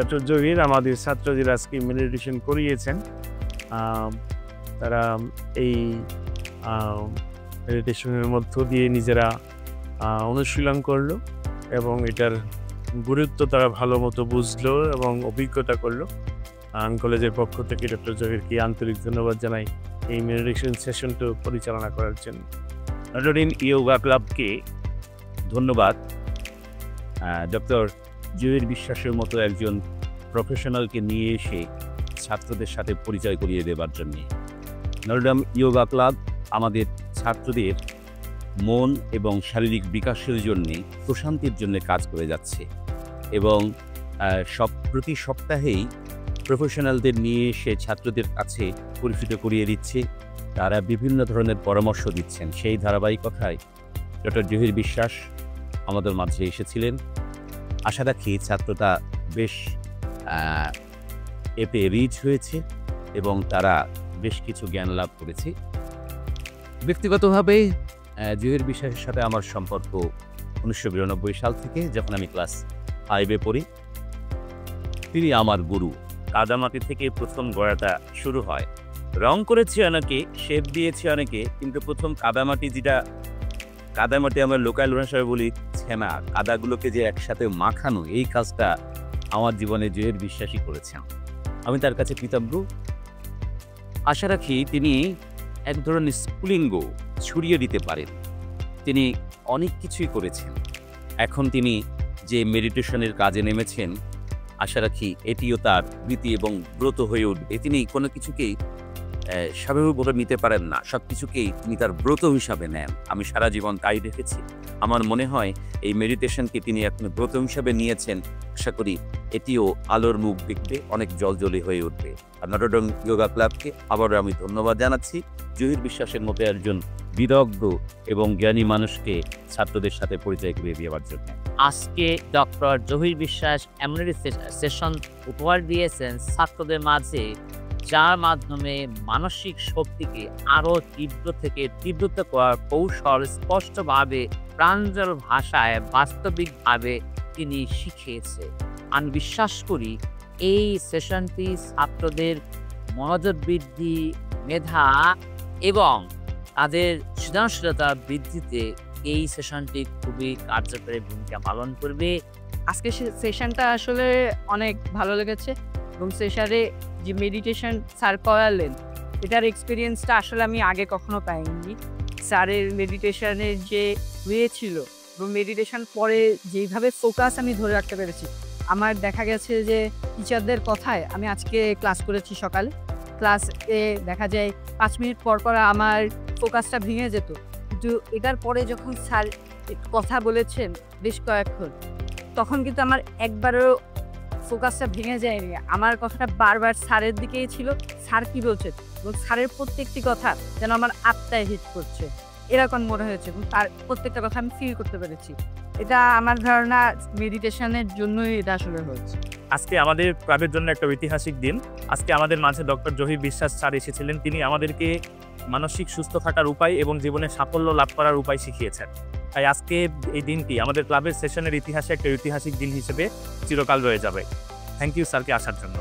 Doctor Zahir আমাদের ছাত্রদের আজকে মেডিটেশন করিয়েছেন। তারা এই মেডিটেশনের মধ্য দিয়ে নিজেরা অনুশীলন করলো এবং এটার গুরুত্ব তারা ভালো মতো বুঝলো এবং অভিজ্ঞতা করলো। কলেজের পক্ষ থেকে ডক্টর জহিরকে আন্তরিক ধন্যবাদ জানাই এই মেডিটেশন সেশনটা পরিচালনা করার জন্য। নটরডেম ইয়োগা ক্লাবকে ধন্যবাদ ডক্টর জহির বিশ্বাসের মতো একজন প্রফেশনালকে নিয়ে এসে ছাত্রদের সাথে পরিচয় করিয়ে দেবার জন্য। নটরডেম ইয়োগা ক্লাব আমাদের ছাত্রদের মন এবং শারীরিক বিকাশের জন্যে প্রশান্তির জন্য কাজ করে যাচ্ছে এবং প্রতি সপ্তাহেই প্রফেশনালদের নিয়ে এসে ছাত্রদের কাছে পরিচিত করিয়ে দিচ্ছে। তারা বিভিন্ন ধরনের পরামর্শ দিচ্ছেন। সেই ধারাবাহিকতায় ডক্টর জহির বিশ্বাস আমাদের মাঝে এসেছিলেন। আশা রাখি ছাত্রটা বেশ এতে রিচ হয়েছে এবং তারা বেশ কিছু জ্ঞান লাভ করেছে। ব্যক্তিগতভাবে জহির বিশ্বাসের সাথে আমার সম্পর্ক 1992 সাল থেকে, যখন আমি ক্লাস 5-এ পড়ি। তিনি আমার গুরু। কাদামাটি থেকে প্রথম গড়াটা শুরু হয়। রং করেছি অনেকে, শেপ দিয়েছি অনেকে, কিন্তু প্রথম কাদামাটি আমরা লোকাল ভাষায় বলি ছেনা, কাদাগুলোকে যে একসাথে মাখানো, এই কাজটা আমার জীবনে জহির বিশ্বাসী করেছেন। আমি তার কাছে কৃতজ্ঞ। আশা রাখি তিনি এক ধরনের স্ফুলিঙ্গ ছড়িয়ে দিতে পারেন। তিনি অনেক কিছুই করেছেন। এখন তিনি যে মেডিটেশনের কাজে নেমেছেন, আশা রাখি এটিও তার বৃত্তি এবং ব্রত হয়ে উঠবে। তিনি কোনো কিছুকেই স্বাভাবিকভাবে নিতে পারেন না, সব কিছুকেই তিনি তার ব্রত হিসাবে নেন। আমি সারা জীবন তাই দেখেছি। আমার মনে হয় এই মেডিটেশনকে তিনি এখন ব্রত হিসাবে নিয়েছেন। আশা করি এটিও আলোর মুখ দেখবে, অনেক জলজলি হয়ে উঠবে। আর নটরডেম ইয়োগা ক্লাবকে আবারও আমি ধন্যবাদ জানাচ্ছি জহির বিশ্বাসের মতো একজন বিদগ্ধ এবং জ্ঞানী মানুষকে ছাত্রদের সাথে পরিচয় করিয়ে দেওয়ার জন্য। আজকে ডক্টর জহির বিশ্বাস এমন একটি সেশন উপহার দিয়েছেন ছাত্রদের মাঝে, যার মাধ্যমে মানসিক শক্তিকে আরও তীব্র থেকে তীব্রতা করার কৌশল স্পষ্টভাবে প্রাঞ্জল ভাষায় বাস্তবিকভাবে তিনি শিখিয়েছে। আমি বিশ্বাস করি এই সেশনটি ছাত্রদের মনোযোগ বৃদ্ধি, মেধা এবং তাদের সৃজনশীলতা বৃদ্ধিতে এই সেশনটি খুবই কার্যকরী ভূমিকা পালন করবে। আজকে সেশনটা আসলে অনেক ভালো লেগেছে এবং সেশনে যে মেডিটেশন স্যার করালেন, এটার এক্সপিরিয়েন্সটা আসলে আমি আগে কখনো পাইনি। স্যারের মেডিটেশনের যে হয়েছিল এবং মেডিটেশন পরে যেইভাবে ফোকাস আমি ধরে রাখতে পেরেছি, আমার দেখা গেছে যে টিচারদের কথায় আমি আজকে ক্লাস করেছি সকালে, ক্লাসে দেখা যায় 5 মিনিট পর পর আমার ফোকাসটা ভেঙে যেত, কিন্তু এটার পরে যখন স্যার কথা বলেছেন বেশ কয়েকক্ষণ, তখন কিন্তু আমার একবারও ফোকাসটা ভেঙে যায়নি। আমার কথাটা বারবার স্যারের দিকেই ছিল, স্যার কি বলছেন, এবং স্যারের প্রত্যেকটি কথা যেন আমার আত্মায় হিট করছে, এরকম মনে হয়েছে এবং তার প্রত্যেকটা কথা আমি ফিল করতে পেরেছি। এটা আমার ধারণা মেডিটেশনের জন্যই এটা আসলে হয়েছে। আজকে আমাদের ক্লাবের জন্য একটা ঐতিহাসিক দিন। আজকে আমাদের মাঝে ডক্টর জহির বিশ্বাস স্যার এসেছিলেন। তিনি আমাদেরকে মানসিক সুস্থ থাকার উপায় এবং জীবনে সাফল্য লাভ করার উপায় শিখিয়েছেন। তাই আজকে এই দিনটি আমাদের ক্লাবের সেশনের ইতিহাসে একটা ঐতিহাসিক দিন হিসেবে চিরকাল রয়ে যাবে। থ্যাংক ইউ স্যারকে আসার জন্য।